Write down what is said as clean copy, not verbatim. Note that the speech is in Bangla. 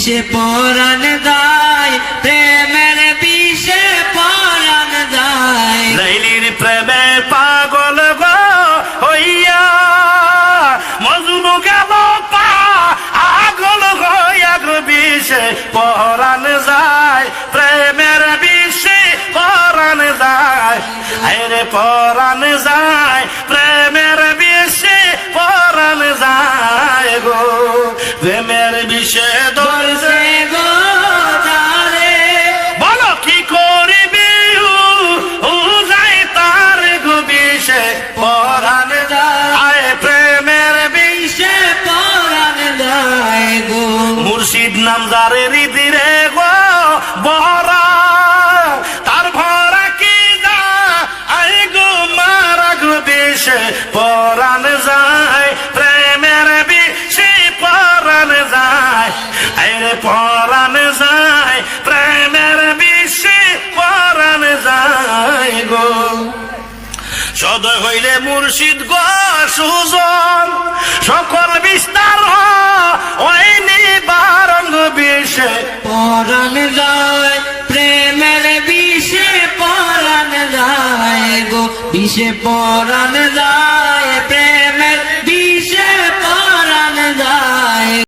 বিষে পরাণ যায়, প্রেমের বিষে পরাণ যায়। লাইলির প্রেমে পাগল গো হইয়া মজনু গেল পাগল হইয়া গো বিষে পরাণ যায়, প্রেমের বিষে পরাণ যায়। আরে পরাণ যায়, প্রেমের বিষে পরাণ যায় গো। প্রেমের বিষে ধরছে গো তারে, বলো কি করবি ও যায় তার গো বিষে পরাণ যায়। আয় প্রেমের বিষে পরাণ যায় গো। মুর্শিদ নাম যারে হৃদিরে গো বহরা, তার ভরা কি যা আয় গো মারা গো বিষে পরাণ যায়, প্রেমের বিষে পরাণ যায়। আরে পরাণ যায়, প্রেমের বিষে পরাণ যায় গো। সদয় হইলে মুর্শিদ গো সুজন, সকল বিস্তার হয়নি বারঙ্গ বিষে পরাণ যায়, প্রেমের বিষে পরাণ যায় গো। বিষে পরাণ যায়।